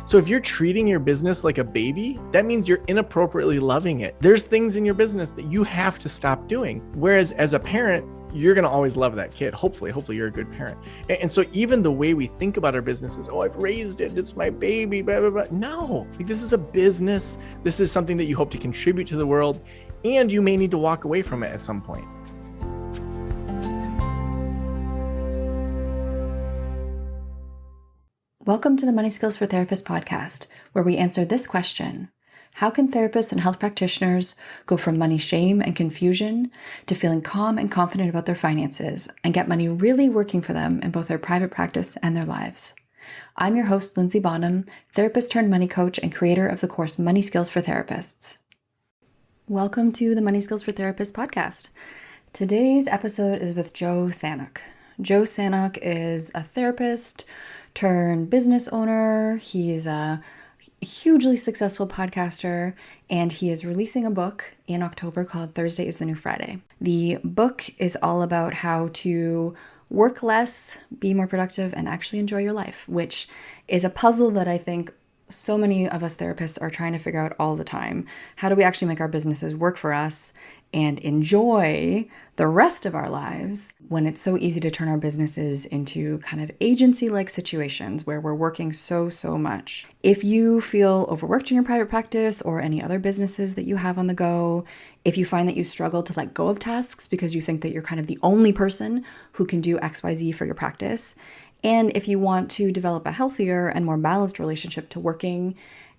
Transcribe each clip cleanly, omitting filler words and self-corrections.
So if you're treating your business like a baby, that means you're inappropriately loving it. There's things in your business that you have to stop doing. Whereas as a parent, you're going to always love that kid. Hopefully you're a good parent. And so even the way we think about our business is, oh, I've raised it. It's my baby, blah, blah, blah. No, like, this is a business. This is something that you hope to contribute to the world. And you may need to walk away from it at some point. Welcome to the Money Skills for Therapists podcast, where we answer this question: how can therapists and health practitioners go from money shame and confusion to feeling calm and confident about their finances and get money really working for them in both their private practice and their lives? I'm your host, Linzy Bonham, therapist turned money coach and creator of the course Money Skills for Therapists. Welcome to the Money Skills for Therapists podcast. Today's episode is with Joe Sanok. Joe Sanok is a therapist turned business owner. He's a hugely successful podcaster, and he is releasing a book in October called Thursday is the New Friday. The book is all about how to work less, be more productive, and actually enjoy your life, which is a puzzle that I think so many of us therapists are trying to figure out all the time. How do we actually make our businesses work for us and enjoy the rest of our lives when it's so easy to turn our businesses into kind of agency-like situations where we're working so much? If you feel overworked in your private practice or any other businesses that you have on the go, if you find that you struggle to let go of tasks because you think that you're kind of the only person who can do XYZ for your practice, and if you want to develop a healthier and more balanced relationship to working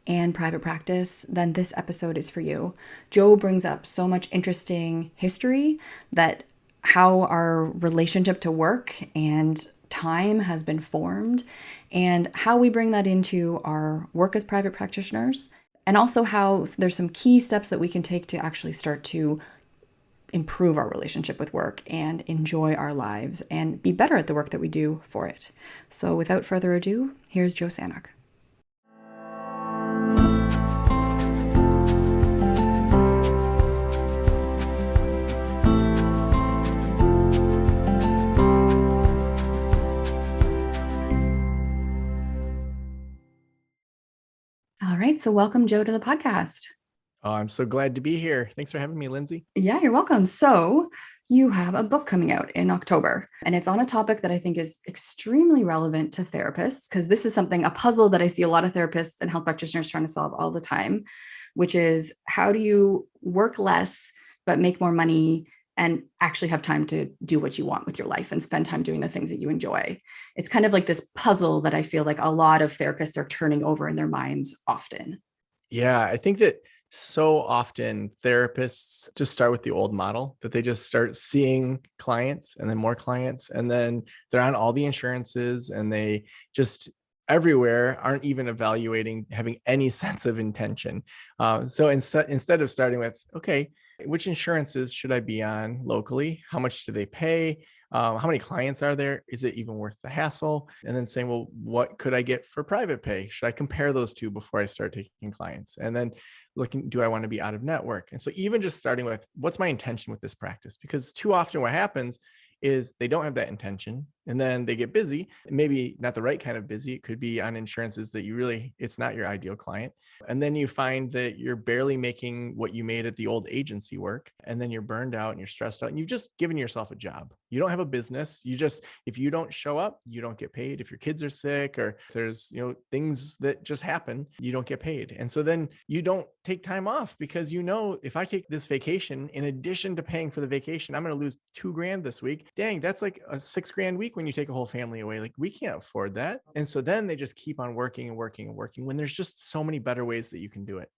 and private practice, then this episode is for you. Joe brings up so much interesting history, that how our relationship to work and time has been formed, and how we bring that into our work as private practitioners, and also how there's some key steps that we can take to actually start to improve our relationship with work and enjoy our lives and be better at the work that we do for it. So without further ado, here's Joe Sanok. All right, so welcome, Joe, to the podcast. Oh, I'm so glad to be here. Thanks for having me, Linzy. Yeah, you're welcome. So you have a book coming out in October, and it's on a topic that I think is extremely relevant to therapists, because this is a puzzle that I see a lot of therapists and health practitioners trying to solve all the time, which is, how do you work less but make more money and actually have time to do what you want with your life and spend time doing the things that you enjoy? It's kind of like this puzzle that I feel like a lot of therapists are turning over in their minds often. Yeah, I think that so often therapists just start with the old model, that they just start seeing clients and then more clients, and then they're on all the insurances, and they just everywhere aren't even evaluating, having any sense of intention. So instead of starting with, okay, which insurances should I be on locally? How much do they pay? How many clients are there? Is it even worth the hassle? And then saying, well, what could I get for private pay? Should I compare those two before I start taking clients? And then looking, do I want to be out of network? And so even just starting with, what's my intention with this practice? Because too often what happens is they don't have that intention, and then they get busy, maybe not the right kind of busy. It could be on insurances that it's not your ideal client. And then you find that you're barely making what you made at the old agency work. And then you're burned out and you're stressed out, and you've just given yourself a job. You don't have a business. If you don't show up, you don't get paid. If your kids are sick, or if there's, things that just happen, you don't get paid. And so then you don't take time off, because if I take this vacation, in addition to paying for the vacation, I'm going to lose $2,000 this week. Dang, that's like a $6,000 week when you take a whole family away. Like, we can't afford that. And so then they just keep on working and working and working, when there's just so many better ways that you can do it.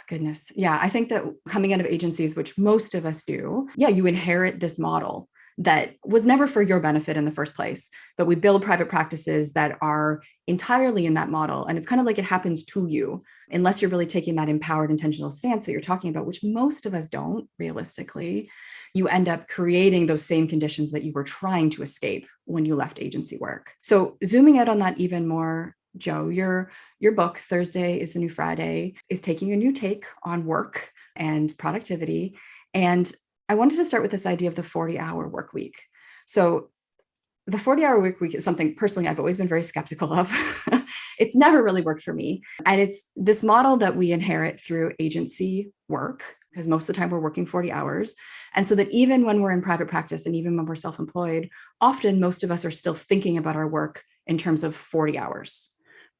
Goodness. Yeah. I think that coming out of agencies, which most of us do, you inherit this model that was never for your benefit in the first place, but we build private practices that are entirely in that model. And it's kind of like it happens to you, unless you're really taking that empowered, intentional stance that you're talking about, which most of us don't realistically. You end up creating those same conditions that you were trying to escape when you left agency work. So zooming out on that even more, Joe, your book, Thursday is the New Friday, is taking a new take on work and productivity. And I wanted to start with this idea of the 40-hour work week. So The 40-hour work week is something personally I've always been very skeptical of. It's never really worked for me. And it's this model that we inherit through agency work, because most of the time we're working 40 hours. And so that even when we're in private practice and even when we're self-employed, often most of us are still thinking about our work in terms of 40 hours,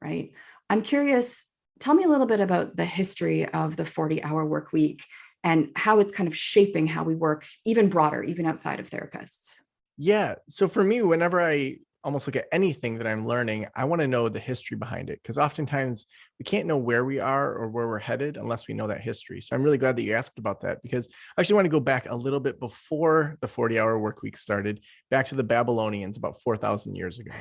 right? I'm curious, tell me a little bit about the history of the 40-hour work week and how it's kind of shaping how we work, even broader, even outside of therapists. Yeah. So for me, whenever I almost look at anything that I'm learning, I want to know the history behind it, because oftentimes we can't know where we are or where we're headed unless we know that history. So I'm really glad that you asked about that, because I actually want to go back a little bit before the 40-hour work week started, back to the Babylonians about 4,000 years ago.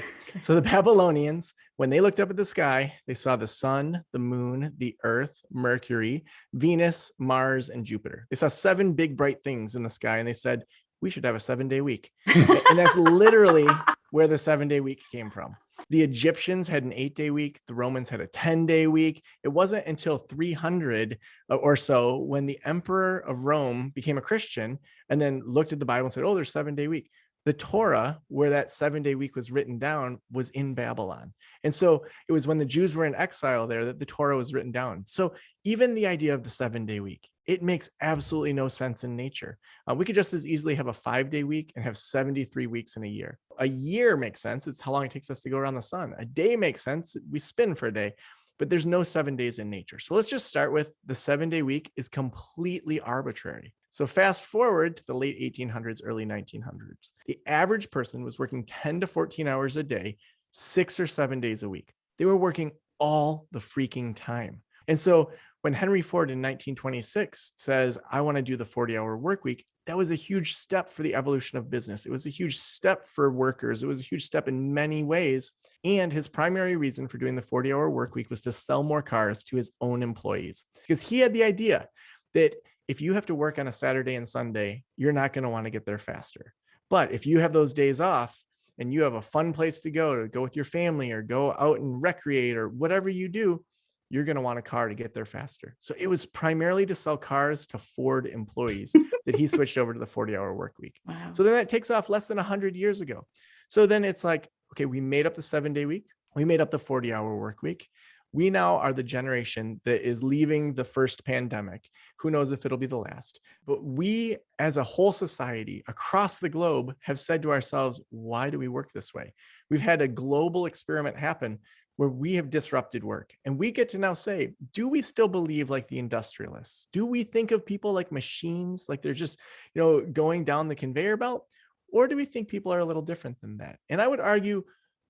So the Babylonians, when they looked up at the sky, they saw the sun, the moon, the earth, Mercury, Venus, Mars, and Jupiter. They saw 7 big bright things in the sky, and they said, we should have a 7-day week. And that's literally where the 7-day week came from. The Egyptians had an 8-day week. The Romans had a 10-day week. It wasn't until 300 or so when the emperor of Rome became a Christian and then looked at the Bible and said, oh, there's 7-day week. The Torah, where that 7-day week was written down, was in Babylon. And so it was when the Jews were in exile there that the Torah was written down. So even the idea of the 7-day week, it makes absolutely no sense in nature. We could just as easily have a 5-day week and have 73 weeks in a year. A year makes sense. It's how long it takes us to go around the sun. A day makes sense. We spin for a day, but there's no 7 days in nature. So let's just start with the 7-day week is completely arbitrary. So fast forward to the late 1800s, early 1900s. The average person was working 10 to 14 hours a day, 6 or 7 days a week. They were working all the freaking time. And so when Henry Ford in 1926 says, I want to do the 40-hour work week, that was a huge step for the evolution of business. It was a huge step for workers. It was a huge step in many ways. And his primary reason for doing the 40-hour work week was to sell more cars to his own employees, because he had the idea that if you have to work on a Saturday and Sunday, you're not going to want to get there faster. But if you have those days off and you have a fun place to go with your family or go out and recreate or whatever you do, you're going to want a car to get there faster. So it was primarily to sell cars to Ford employees that he switched over to the 40-hour work week. Wow. So then that takes off less than 100 years ago. So then it's like, okay, we made up the 7-day week. We made up the 40-hour work week. We now are the generation that is leaving the first pandemic. Who knows if it'll be the last? But we, as a whole society across the globe, have said to ourselves, why do we work this way? We've had a global experiment happen where we have disrupted work. And we get to now say, do we still believe like the industrialists? Do we think of people like machines, like they're just, going down the conveyor belt? Or do we think people are a little different than that? And I would argue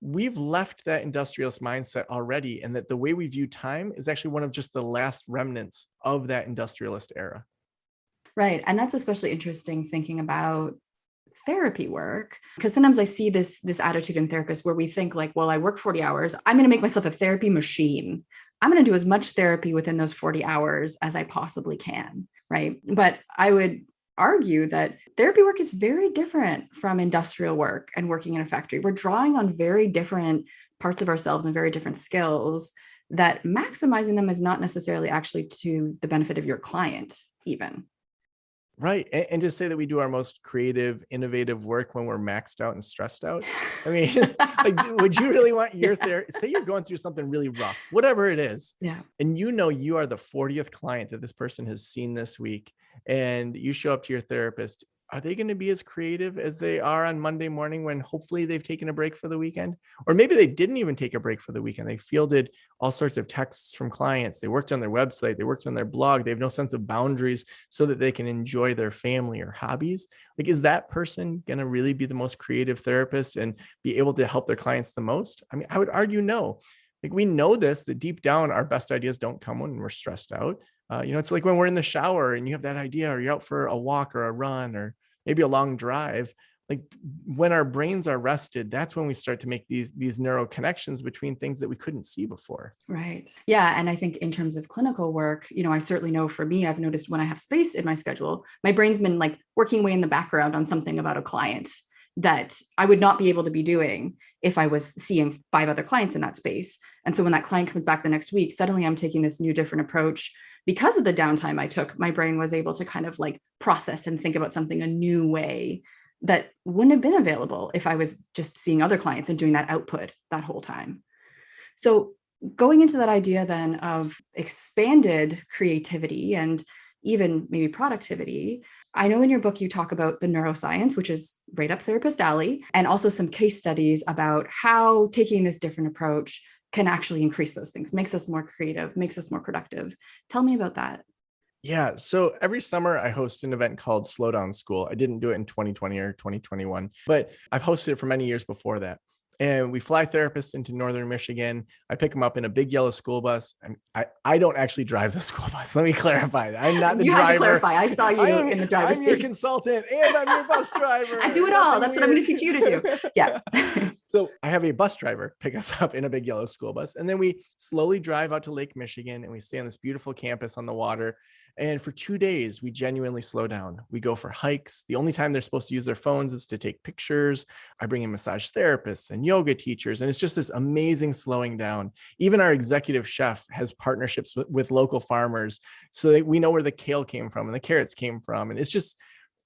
we've left that industrialist mindset already, and that the way we view time is actually one of just the last remnants of that industrialist era. Right. And that's especially interesting thinking about therapy work, because sometimes I see this attitude in therapists where we think like, well, I work 40 hours. I'm going to make myself a therapy machine. I'm going to do as much therapy within those 40 hours as I possibly can. Right. But I would argue that therapy work is very different from industrial work and working in a factory. We're drawing on very different parts of ourselves and very different skills that maximizing them is not necessarily actually to the benefit of your client even. Right. And to say that we do our most creative, innovative work when we're maxed out and stressed out. I mean, like, would you really want your therapist? Say you're going through something really rough, whatever it is. Yeah. And you are the 40th client that this person has seen this week. And you show up to your therapist. Are they going to be as creative as they are on Monday morning when hopefully they've taken a break for the weekend? Or maybe they didn't even take a break for the weekend. They fielded all sorts of texts from clients. They worked on their website. They worked on their blog. They have no sense of boundaries so that they can enjoy their family or hobbies. Like, is that person going to really be the most creative therapist and be able to help their clients the most? I mean, I would argue no. Like, we know this, that deep down, our best ideas don't come when we're stressed out. It's like when we're in the shower and you have that idea, or you're out for a walk or a run or maybe a long drive. Like, when our brains are rested, that's when we start to make these neural connections between things that we couldn't see before. Right. Yeah. And I think in terms of clinical work, I certainly know for me, I've noticed when I have space in my schedule, my brain's been like working away in the background on something about a client that I would not be able to be doing if I was seeing 5 other clients in that space. And so when that client comes back the next week, suddenly I'm taking this new different approach. Because of the downtime I took, my brain was able to kind of like process and think about something a new way that wouldn't have been available if I was just seeing other clients and doing that output that whole time. So going into that idea then of expanded creativity and even maybe productivity, I know in your book you talk about the neuroscience, which is right up therapist alley, and also some case studies about how taking this different approach can actually increase those things, makes us more creative, makes us more productive. Tell me about that. Yeah. So every summer I host an event called Slow Down School. I didn't do it in 2020 or 2021, but I've hosted it for many years before that. And we fly therapists into Northern Michigan. I pick them up in a big yellow school bus. And I don't actually drive the school bus. Let me clarify that. I'm not the You had to driver. clarify. I saw you in the driver's I'm your seat. consultant and I'm your bus driver. I do it all. That's what I'm going to teach you to do. Yeah. So I have a bus driver pick us up in a big yellow school bus. And then we slowly drive out to Lake Michigan and we stay on this beautiful campus on the water. And for 2 days, we genuinely slow down. We go for hikes. The only time they're supposed to use their phones is to take pictures. I bring in massage therapists and yoga teachers. And it's just this amazing slowing down. Even our executive chef has partnerships with local farmers so that we know where the kale came from and the carrots came from. And it's just,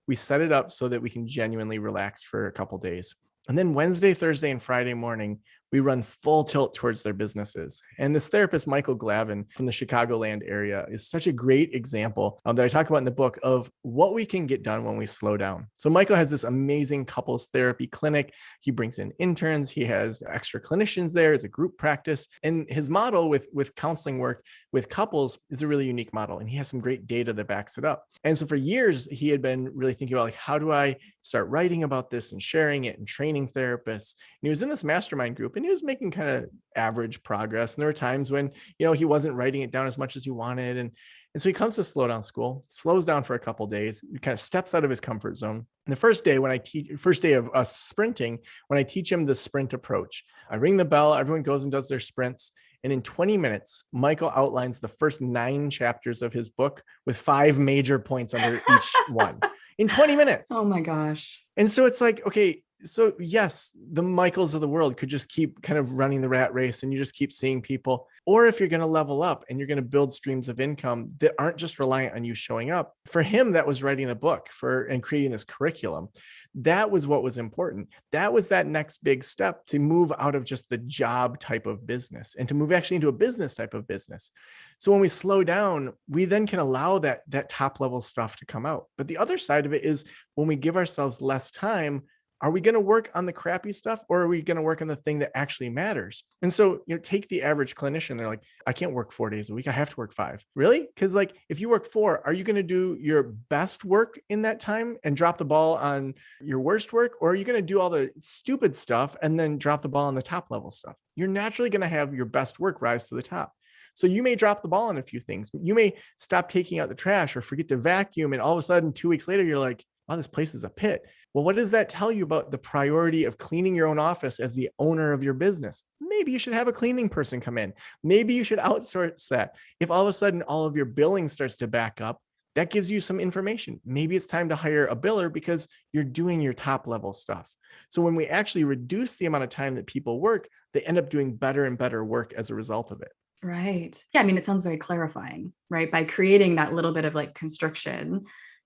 we set it up so that we can genuinely relax for a couple days. And then Wednesday, Thursday, and Friday morning, we run full tilt towards their businesses. And this therapist, Michael Glavin from the Chicagoland area, is such a great example that I talk about in the book of what we can get done when we slow down. So Michael has this amazing couples therapy clinic. He brings in interns. He has extra clinicians there. It's a group practice. And his model with counseling work with couples is a really unique model. And he has some great data that backs it up. And so for years, he had been really thinking about, like, how do I start writing about this and sharing it and training therapists? And he was in this mastermind group and he was making kind of average progress. And there were times when, he wasn't writing it down as much as he wanted. And so he comes to Slow Down School, slows down for a couple of days, kind of steps out of his comfort zone. And the first day first day of us sprinting, when I teach him the sprint approach, I ring the bell, everyone goes and does their sprints. And in 20 minutes, Michael outlines the first 9 chapters of his book with 5 major points under each one in 20 minutes. Oh my gosh. And so it's like, okay, so yes, the Michaels of the world could just keep kind of running the rat race and you just keep seeing people. Or if you're going to level up and you're going to build streams of income that aren't just reliant on you showing up. For him, that was writing the book and creating this curriculum. That was what was important. That was that next big step to move out of just the job type of business and to move actually into a business type of business. So when we slow down, we then can allow that top level stuff to come out. But the other side of it is when we give ourselves less time, are we going to work on the crappy stuff or are we going to work on the thing that actually matters? And so, take the average clinician. They're like, I can't work 4 days a week. I have to work 5. Really? Because if you work 4, are you going to do your best work in that time and drop the ball on your worst work? Or are you going to do all the stupid stuff and then drop the ball on the top level stuff? You're naturally going to have your best work rise to the top. So you may drop the ball on a few things. You may stop taking out the trash or forget to vacuum. And all of a sudden, 2 weeks later, you're like, wow, this place is a pit. Well, what does that tell you about the priority of cleaning your own office as the owner of your business? Maybe you should have a cleaning person come in. Maybe you should outsource that. If all of a sudden all of your billing starts to back up, that gives you some information. Maybe it's time to hire a biller because you're doing your top level stuff. So when we actually reduce the amount of time that people work, they end up doing better and better work as a result of it. Right. Yeah. I mean, it sounds very clarifying, right? By creating that little bit of constriction,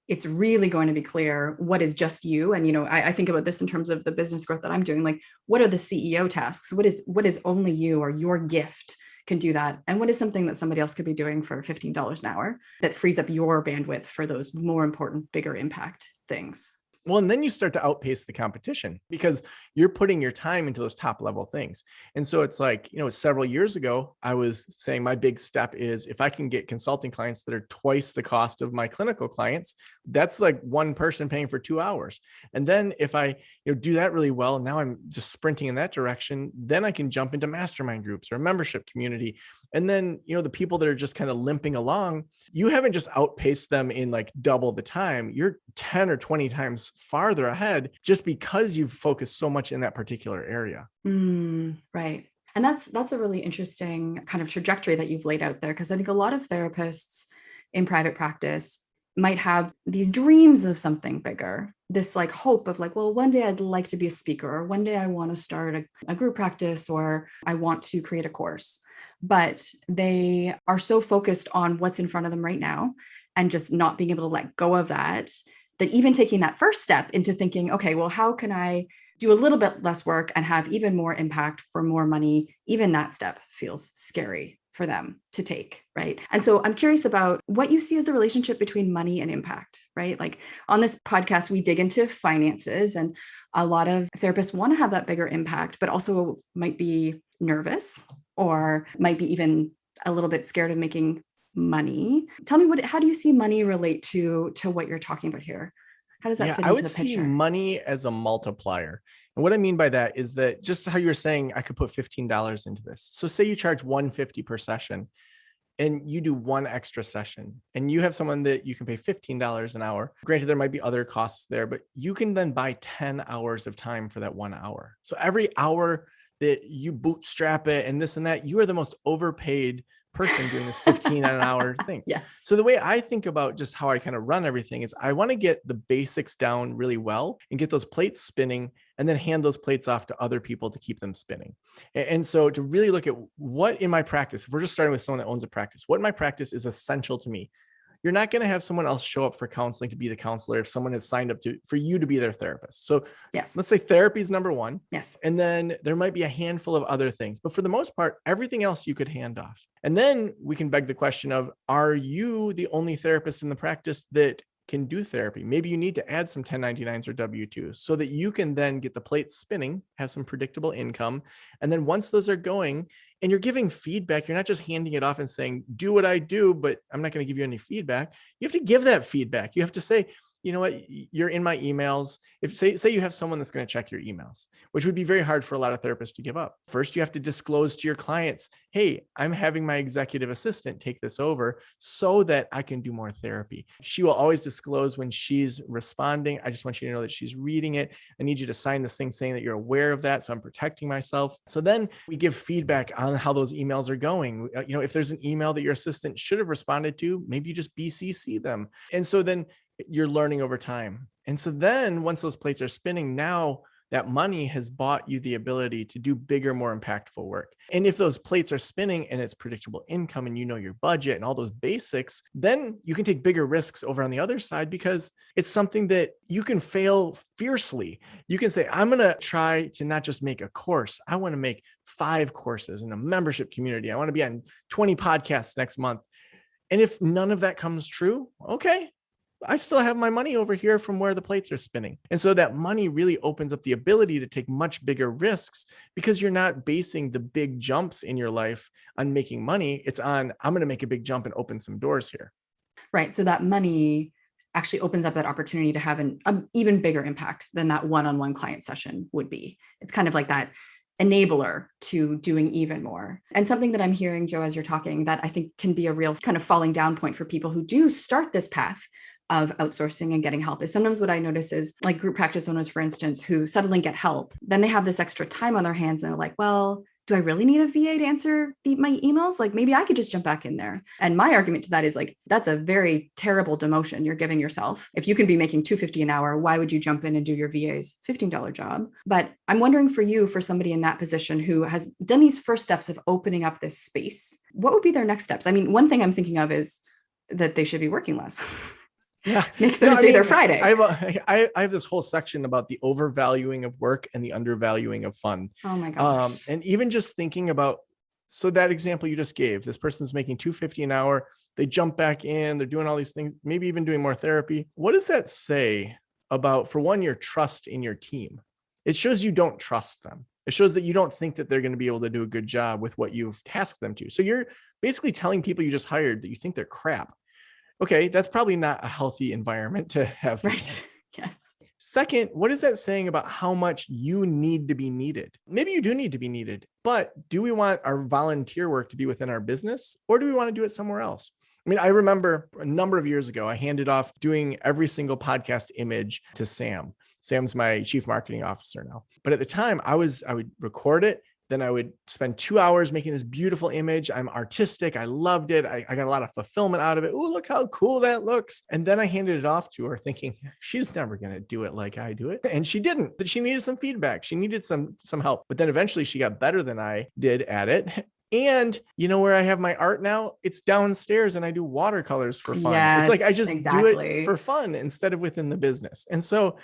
it's really going to be clear what is just you. And, I think about this in terms of the business growth that I'm doing. What are the CEO tasks? What is only you or your gift can do that? And what is something that somebody else could be doing for $15 an hour that frees up your bandwidth for those more important, bigger impact things? Well, and then you start to outpace the competition because you're putting your time into those top level things. And so it's like, several years ago, I was saying my big step is if I can get consulting clients that are twice the cost of my clinical clients, that's like one person paying for 2 hours. And then if I do that really well, now I'm just sprinting in that direction, then I can jump into mastermind groups or a membership community. And then, the people that are just kind of limping along, you haven't just outpaced them in double the time. You're 10 or 20 times farther ahead just because you've focused so much in that particular area. Right. And that's a really interesting kind of trajectory that you've laid out there, because I think a lot of therapists in private practice might have these dreams of something bigger, this hope of well, one day I'd like to be a speaker, or one day I want to start a group practice, or I want to create a course. But they are so focused on what's in front of them right now and just not being able to let go of that that even taking that first step into thinking, okay, well, how can I do a little bit less work and have even more impact for more money? Even that step feels scary for them to take, right? And so I'm curious about what you see as the relationship between money and impact, right? Like on this podcast, we dig into finances, and a lot of therapists want to have that bigger impact, but also might be nervous or might be even a little bit scared of making money. Tell me, how do you see money relate to what you're talking about here? How does that fit I into would the see picture? money as a multiplier. And what I mean by that is that just how you were saying, I could put $15 into this. So say you charge $150 per session and you do one extra session and you have someone that you can pay $15 an hour. Granted, there might be other costs there, but you can then buy 10 hours of time for that 1 hour. So every hour that you bootstrap it and this and that, you are the most overpaid person doing this 15 an hour thing. Yes. So the way I think about just how I kind of run everything is I want to get the basics down really well and get those plates spinning and then hand those plates off to other people to keep them spinning. And so to really look at what in my practice, if we're just starting with someone that owns a practice, what in my practice is essential to me. You're not going to have someone else show up for counseling to be the counselor if someone has signed up for you to be their therapist. So yes, let's say therapy is number one. Yes. And then there might be a handful of other things, but for the most part, everything else you could hand off. And then we can beg the question of, are you the only therapist in the practice that can do therapy? Maybe you need to add some 1099s or W-2s so that you can then get the plates spinning, have some predictable income. And then once those are going and you're giving feedback, you're not just handing it off and saying, do what I do, but I'm not going to give you any feedback. You have to give that feedback. You have to say, you know what, you're in my emails. If say you have someone that's going to check your emails, which would be very hard for a lot of therapists to give up. First, you have to disclose to your clients, hey, I'm having my executive assistant take this over so that I can do more therapy. She will always disclose when she's responding. I just want you to know that she's reading it. I need you to sign this thing saying that you're aware of that. So I'm protecting myself. So then we give feedback on how those emails are going. You know, if there's an email that your assistant should have responded to, maybe you just BCC them. And so then you're learning over time. And so then once those plates are spinning, now that money has bought you the ability to do bigger, more impactful work. And if those plates are spinning and it's predictable income and you know your budget and all those basics, then you can take bigger risks over on the other side because it's something that you can fail fiercely. You can say, I'm going to try to not just make a course. I want to make 5 courses in a membership community. I want to be on 20 podcasts next month. And if none of that comes true, okay, I still have my money over here from where the plates are spinning. And so that money really opens up the ability to take much bigger risks because you're not basing the big jumps in your life on making money. It's on, I'm going to make a big jump and open some doors here. Right. So that money actually opens up that opportunity to have an even bigger impact than that one-on-one client session would be. It's kind of like that enabler to doing even more. And something that I'm hearing, Joe, as you're talking, that I think can be a real kind of falling down point for people who do start this path of outsourcing and getting help is sometimes what I notice is like group practice owners, for instance, who suddenly get help. Then they have this extra time on their hands and they're like, well, do I really need a VA to answer my emails? Like maybe I could just jump back in there. And my argument to that is like, that's a very terrible demotion you're giving yourself. If you can be making $250 an hour, why would you jump in and do your VA's $15 job? But I'm wondering for you, for somebody in that position who has done these first steps of opening up this space, what would be their next steps? I mean, one thing I'm thinking of is that they should be working less. Yeah. Make Thursday their Friday. I have this whole section about the overvaluing of work and the undervaluing of fun. Oh my gosh. And even just thinking about, so that example you just gave, this person's making $250 an hour. They jump back in, they're doing all these things, maybe even doing more therapy. What does that say about, for one, your trust in your team? It shows you don't trust them. It shows that you don't think that they're going to be able to do a good job with what you've tasked them to. So you're basically telling people you just hired that you think they're crap. Okay, that's probably not a healthy environment to have. Right. Yes. Second, what is that saying about how much you need to be needed? Maybe you do need to be needed, but do we want our volunteer work to be within our business or do we want to do it somewhere else? I mean, I remember a number of years ago, I handed off doing every single podcast image to Sam. Sam's my chief marketing officer now. But at the time I would record it. Then I would spend 2 hours making this beautiful image. I'm artistic. I loved it. I got a lot of fulfillment out of it. Oh, look how cool that looks. And then I handed it off to her thinking, she's never going to do it like I do it. And she didn't. She needed some feedback. She needed some help. But then eventually she got better than I did at it. And you know where I have my art now? It's downstairs and I do watercolors for fun. It's like I Yes, just do it for exactly. fun instead of within the business. And so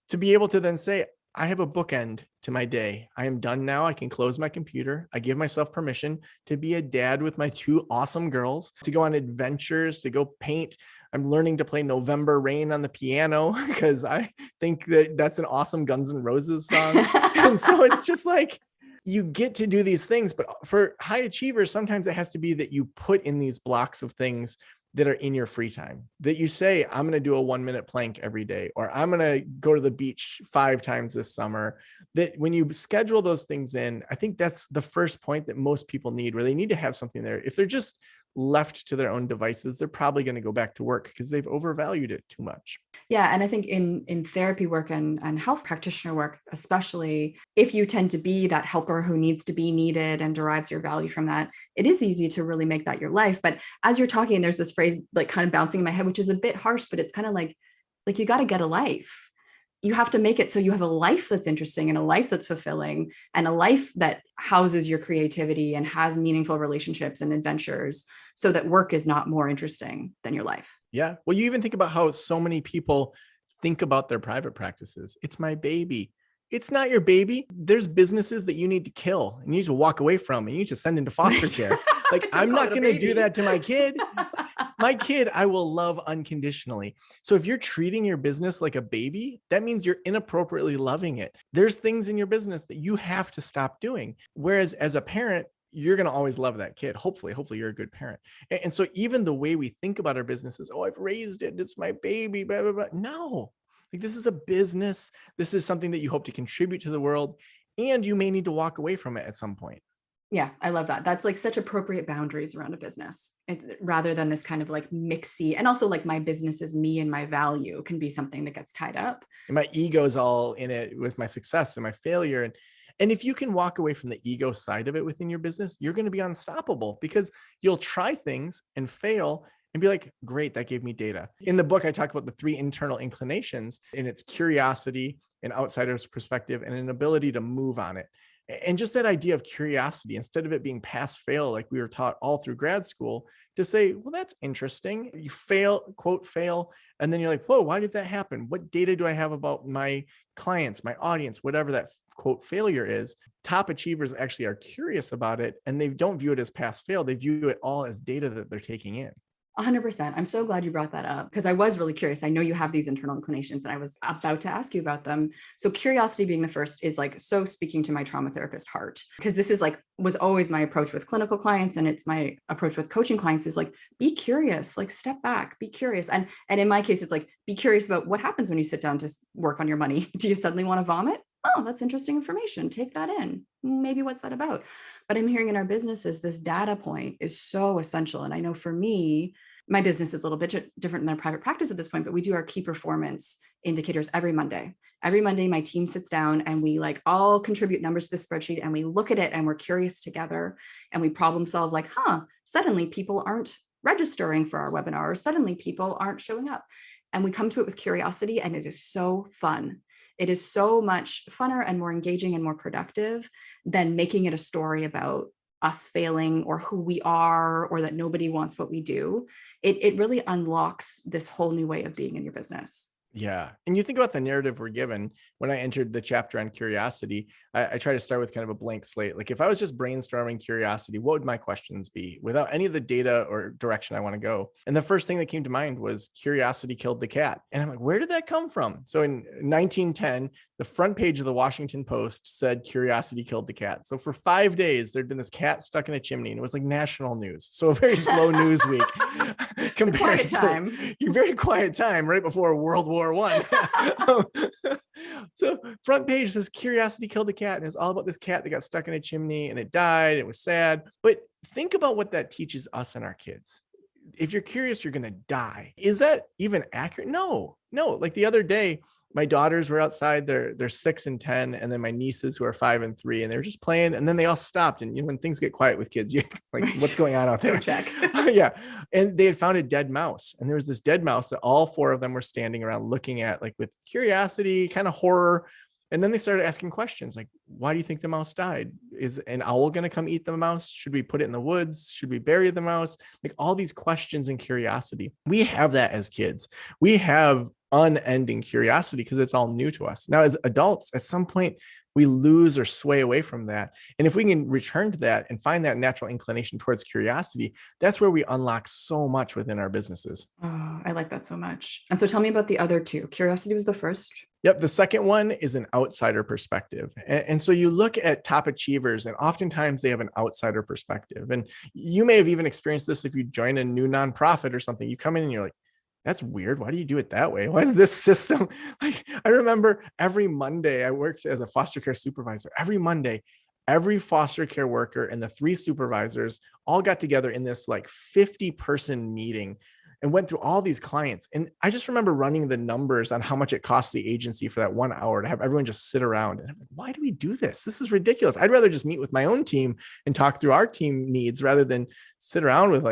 to be able to then say, I have a bookend to my day. I am done now. I can close my computer. I give myself permission to be a dad with my two awesome girls, to go on adventures, to go paint. I'm learning to play November Rain on the piano because I think that that's an awesome Guns N' Roses song. And so it's just like, you get to do these things, but for high achievers, sometimes it has to be that you put in these blocks of things that are in your free time, that you say, I'm going to do a 1-minute plank every day, or I'm going to go to the beach 5 times this summer. That when you schedule those things in, I think that's the first point that most people need, where they need to have something there. If they're just left to their own devices, they're probably going to go back to work because they've overvalued it too much. Yeah. And I think in therapy work and health practitioner work, especially if you tend to be that helper who needs to be needed and derives your value from that, it is easy to really make that your life. But as you're talking, there's this phrase like kind of bouncing in my head, which is a bit harsh, but it's kind of like you got to get a life. You have to make it so you have a life that's interesting and a life that's fulfilling and a life that houses your creativity and has meaningful relationships and adventures, so that work is not more interesting than your life. Yeah. Well, you even think about how so many people think about their private practices. It's my baby. It's not your baby. There's businesses that you need to kill and you need to walk away from and you need to send into foster care. Like, I'm not going to do that to my kid. My kid, I will love unconditionally. So if you're treating your business like a baby, that means you're inappropriately loving it. There's things in your business that you have to stop doing. Whereas as a parent, you're going to always love that kid. Hopefully you're a good parent. And so even the way we think about our businesses, oh, I've raised it, it's my baby, blah, blah, blah. No, like, this is a business. This is something that you hope to contribute to the world. And you may need to walk away from it at some point. Yeah, I love that. That's like such appropriate boundaries around a business, rather than this kind of like mixy. And also, like, my business is me and my value can be something that gets tied up. And my ego's all in it with my success and my failure. And if you can walk away from the ego side of it within your business, you're going to be unstoppable, because you'll try things and fail and be like, great, that gave me data. In the book, I talk about the 3 internal inclinations, and it's curiosity, an outsider's perspective, and an ability to move on it. And just that idea of curiosity, instead of it being pass fail, like we were taught all through grad school, to say, well, that's interesting. You fail, quote, fail. And then you're like, whoa, why did that happen? What data do I have about my clients, my audience, whatever that quote failure is? Top achievers actually are curious about it, and they don't view it as pass fail. They view it all as data that they're taking in. 100%. I'm so glad you brought that up, because I was really curious. I know you have these internal inclinations and I was about to ask you about them. So curiosity being the first is like so speaking to my trauma therapist heart, because this is like was always my approach with clinical clients, and it's my approach with coaching clients is like, be curious, like step back, be curious. And in my case, it's like, be curious about what happens when you sit down to work on your money. Do you suddenly want to vomit? Oh, that's interesting information. Take that in. Maybe what's that about? But I'm hearing in our businesses, this data point is so essential. And I know for me, my business is a little bit different than a private practice at this point, but we do our key performance indicators every Monday. Every Monday, my team sits down and we like all contribute numbers to the spreadsheet, and we look at it and we're curious together, and we problem solve like, suddenly people aren't registering for our webinar, or suddenly people aren't showing up. And we come to it with curiosity, and it is so fun. It is so much funner and more engaging and more productive than making it a story about us failing or who we are or that nobody wants what we do. It really unlocks this whole new way of being in your business. Yeah. And you think about the narrative we're given. When I entered the chapter on curiosity, I try to start with kind of a blank slate. Like, if I was just brainstorming curiosity, what would my questions be without any of the data or direction I want to go? And the first thing that came to mind was curiosity killed the cat. And I'm like, where did that come from? So in 1910, the front page of the Washington Post said curiosity killed the cat. So for 5 days, there'd been this cat stuck in a chimney, and it was like national news. So a very slow news week. Compared to your very quiet time right before World War I. So front page says curiosity killed the cat, and it's all about this cat that got stuck in a chimney and it died. It was sad. But think about what that teaches us and our kids. If you're curious, you're going to die. Is that even accurate? No. Like the other day, my daughters were outside, they're 6 and 10. And then my nieces, who are 5 and 3, and they were just playing. And then they all stopped. And when things get quiet with kids, you're like, right. What's going on out there? Go check. Yeah. And they had found a dead mouse. And there was this dead mouse that all 4 of them were standing around looking at, like with curiosity, kind of horror. And then they started asking questions like, why do you think the mouse died? Is an owl going to come eat the mouse? Should we put it in the woods? Should we bury the mouse? Like all these questions and curiosity. We have that as kids. We have unending curiosity because it's all new to us. Now, as adults, at some point, we lose or sway away from that. And if we can return to that and find that natural inclination towards curiosity, that's where we unlock so much within our businesses. Oh, I like that so much. And so tell me about the other two. Curiosity was the first. Yep. The second one is an outsider perspective. And so you look at top achievers, and oftentimes they have an outsider perspective. And you may have even experienced this if you join a new nonprofit or something. You come in and you're like, that's weird. Why do you do it that way? Why is this system? Like, I remember every Monday I worked as a foster care supervisor. Every Monday, every foster care worker and the 3 supervisors all got together in this like 50-person meeting and went through all these clients. And I just remember running the numbers on how much it cost the agency for that 1 hour to have everyone just sit around. And I'm like, why do we do this? This is ridiculous. I'd rather just meet with my own team and talk through our team needs rather than sit around with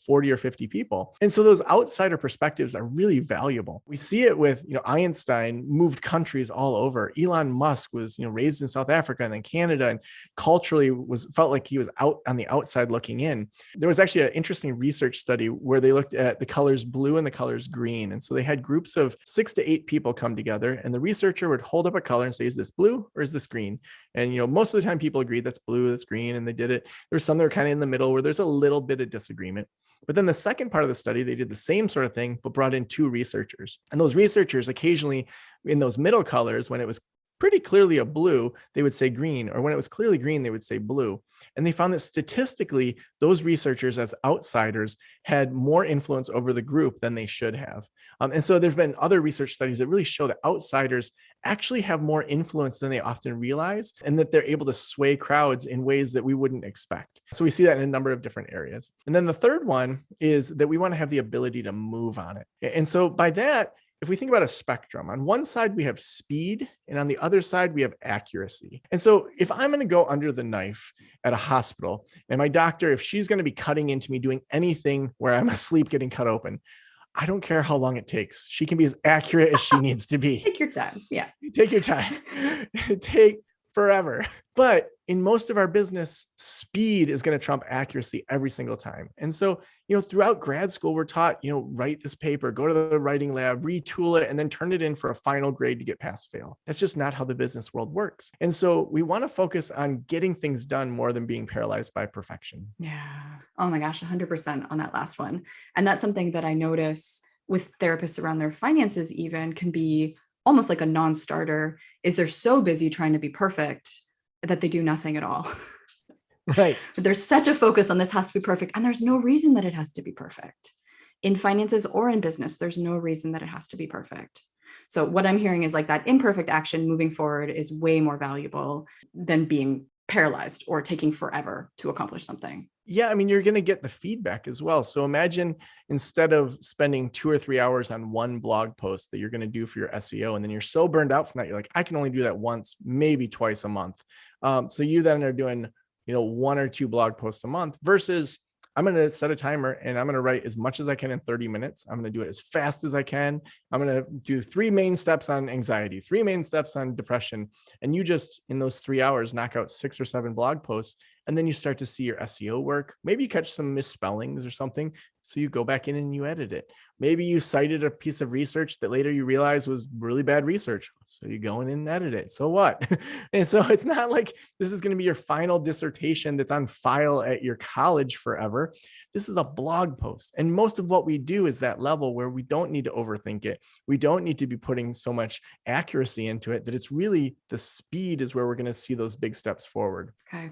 40 or 50 people. And so those outsider perspectives are really valuable. We see it with, Einstein moved countries all over. Elon Musk was, raised in South Africa and then Canada, and culturally felt like he was out on the outside looking in. There was actually an interesting research study where they looked at the colors blue and the colors green. And so they had groups of 6 to 8 people come together, and the researcher would hold up a color and say, is this blue or is this green? And, most of the time people agreed that's blue, that's green. And they did it. There's some that were kind of in the middle where there's a little bit of disagreement. But then the second part of the study, they did the same sort of thing, but brought in 2 researchers. And those researchers occasionally in those middle colors, when it was pretty clearly a blue, they would say green, or when it was clearly green, they would say blue. And they found that statistically, those researchers as outsiders had more influence over the group than they should have. And so there's been other research studies that really show that outsiders actually have more influence than they often realize, and that they're able to sway crowds in ways that we wouldn't expect. So we see that in a number of different areas. And then the third one is that we want to have the ability to move on it. And so by that, if we think about a spectrum, on one side we have speed, and on the other side we have accuracy. And so if I'm going to go under the knife at a hospital, and my doctor, if she's going to be cutting into me, doing anything where I'm asleep getting cut open, I don't care how long it takes. She can be as accurate as she needs to be. Take your time. Yeah. Take your time. Take forever. But in most of our business, speed is going to trump accuracy every single time. And so, throughout grad school, we're taught, write this paper, go to the writing lab, retool it, and then turn it in for a final grade to get pass fail. That's just not how the business world works. And so we want to focus on getting things done more than being paralyzed by perfection. Yeah. Oh my gosh, 100% on that last one. And that's something that I notice with therapists around their finances even can be almost like a non-starter, is they're so busy trying to be perfect that they do nothing at all. Right. There's such a focus on this has to be perfect. And there's no reason that it has to be perfect. In finances or in business, there's no reason that it has to be perfect. So what I'm hearing is like that imperfect action moving forward is way more valuable than being paralyzed or taking forever to accomplish something. Yeah, I mean, you're going to get the feedback as well. So imagine instead of spending 2 or 3 hours on one blog post that you're going to do for your SEO, and then you're so burned out from that, you're like, I can only do that once, maybe twice a month. So you then are doing, 1 or 2 blog posts a month versus I'm going to set a timer and I'm going to write as much as I can in 30 minutes. I'm going to do it as fast as I can. I'm going to do 3 main steps on anxiety, 3 main steps on depression. And you just, in those 3 hours, knock out 6 or 7 blog posts. And then you start to see your SEO work. Maybe you catch some misspellings or something. So you go back in and you edit it. Maybe you cited a piece of research that later you realize was really bad research. So you go in and edit it. So what? And so it's not like this is going to be your final dissertation that's on file at your college forever. This is a blog post. And most of what we do is that level where we don't need to overthink it. We don't need to be putting so much accuracy into it that it's really the speed is where we're going to see those big steps forward. Okay.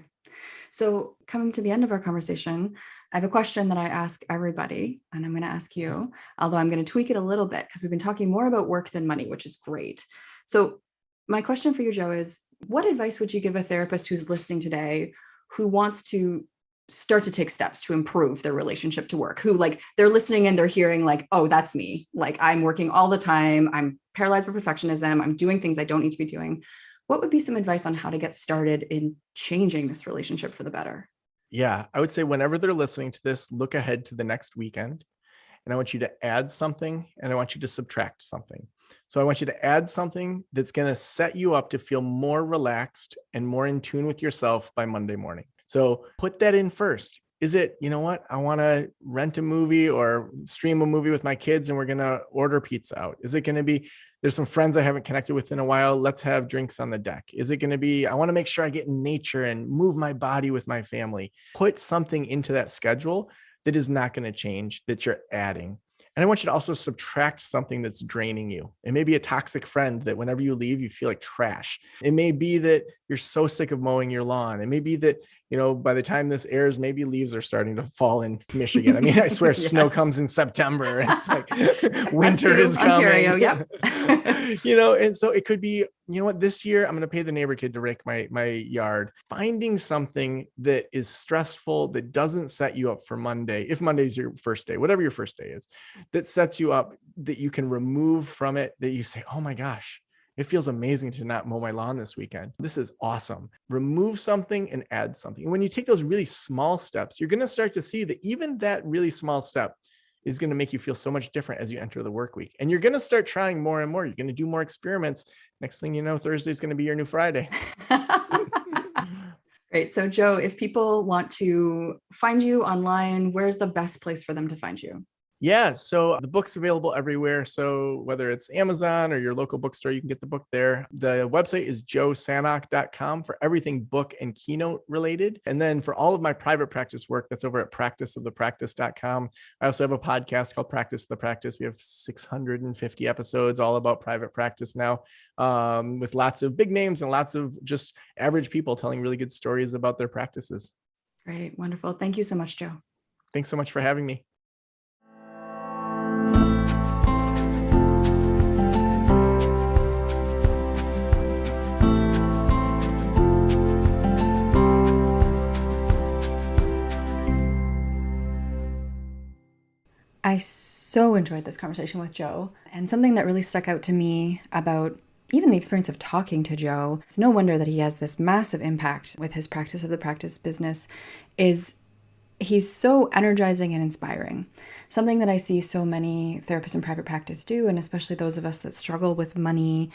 So coming to the end of our conversation, I have a question that I ask everybody, and I'm going to ask you, although I'm going to tweak it a little bit because we've been talking more about work than money, which is great. So my question for you, Joe, is what advice would you give a therapist who's listening today who wants to start to take steps to improve their relationship to work, who like they're listening and they're hearing like, oh, that's me. Like I'm working all the time. I'm paralyzed by perfectionism. I'm doing things I don't need to be doing. What would be some advice on how to get started in changing this relationship for the better? Yeah, I would say whenever they're listening to this, look ahead to the next weekend. And I want you to add something and I want you to subtract something. So I want you to add something that's going to set you up to feel more relaxed and more in tune with yourself by Monday morning. So put that in first. Is it, you know what, I want to rent a movie or stream a movie with my kids and we're going to order pizza out? Is it going to be, there's some friends I haven't connected with in a while, let's have drinks on the deck? Is it going to be, I want to make sure I get in nature and move my body with my family? Put something into that schedule that is not going to change, that you're adding. And I want you to also subtract something that's draining you. It may be a toxic friend that whenever you leave, you feel like trash. It may be that you're so sick of mowing your lawn. It may be that, by the time this airs, maybe leaves are starting to fall in Michigan. I mean, I swear Yes. Snow comes in September. It's like winter is Ontario, coming. yep. And so it could be, this year I'm going to pay the neighbor kid to rake my yard. Finding something that is stressful, that doesn't set you up for Monday, if Monday's your first day, whatever your first day is, that sets you up, that you can remove from it, that you say, oh my gosh, it feels amazing to not mow my lawn this weekend. This is awesome. Remove something and add something. And when you take those really small steps, you're going to start to see that even that really small step is going to make you feel so much different as you enter the work week. And you're going to start trying more and more. You're going to do more experiments. Next thing you know, Thursday is going to be your new Friday. Great. So Joe, if people want to find you online, where's the best place for them to find you? Yeah. So the book's available everywhere. So whether it's Amazon or your local bookstore, you can get the book there. The website is joesanok.com for everything book and keynote related. And then for all of my private practice work, that's over at practiceofthepractice.com. I also have a podcast called Practice the Practice. We have 650 episodes all about private practice now, with lots of big names and lots of just average people telling really good stories about their practices. Great. Wonderful. Thank you so much, Joe. Thanks so much for having me. I so enjoyed this conversation with Joe, and something that really stuck out to me about even the experience of talking to Joe, it's no wonder that he has this massive impact with his Practice of the Practice business, is he's so energizing and inspiring. Something that I see so many therapists in private practice do, and especially those of us that struggle with money,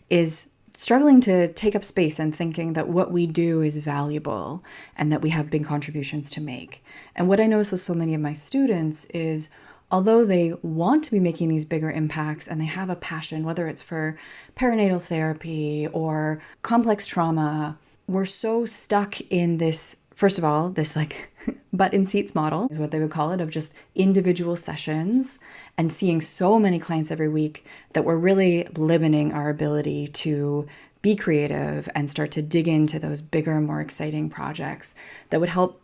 is struggling to take up space and thinking that what we do is valuable and that we have big contributions to make. And what I notice with so many of my students is, although they want to be making these bigger impacts and they have a passion, whether it's for perinatal therapy or complex trauma, we're so stuck in this, first of all, this like butt in seats model is what they would call it, of just individual sessions and seeing so many clients every week that we're really limiting our ability to be creative and start to dig into those bigger, more exciting projects that would help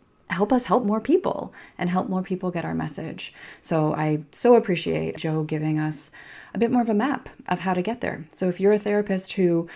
us help more people and help more people get our message. So I so appreciate Joe giving us a bit more of a map of how to get there. So if you're a therapist who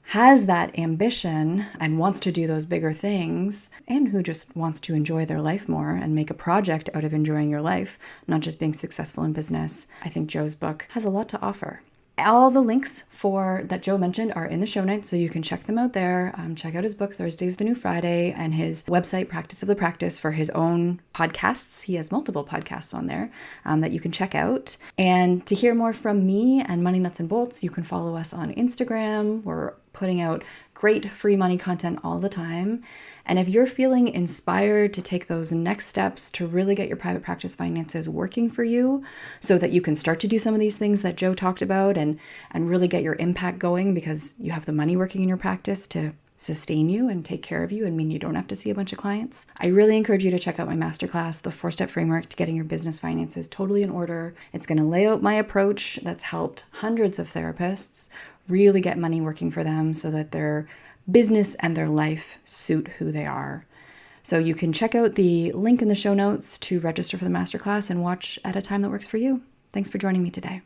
has that ambition and wants to do those bigger things, and who just wants to enjoy their life more and make a project out of enjoying your life, not just being successful in business, I think Joe's book has a lot to offer. All the links for that Joe mentioned are in the show notes, so you can check them out there. Check out his book, Thursday's the New Friday, and his website, Practice of the Practice, for his own podcasts. He has multiple podcasts on there that you can check out. And to hear more from me and Money Nuts and Bolts, you can follow us on Instagram. We're putting out great free money content all the time. And if you're feeling inspired to take those next steps to really get your private practice finances working for you so that you can start to do some of these things that Joe talked about and really get your impact going, because you have the money working in your practice to sustain you and take care of you and mean you don't have to see a bunch of clients, I really encourage you to check out my masterclass, the 4-Step Framework to Getting Your Business Finances Totally in Order. It's going to lay out my approach that's helped hundreds of therapists really get money working for them so that their business and their life suit who they are. So you can check out the link in the show notes to register for the masterclass and watch at a time that works for you. Thanks for joining me today.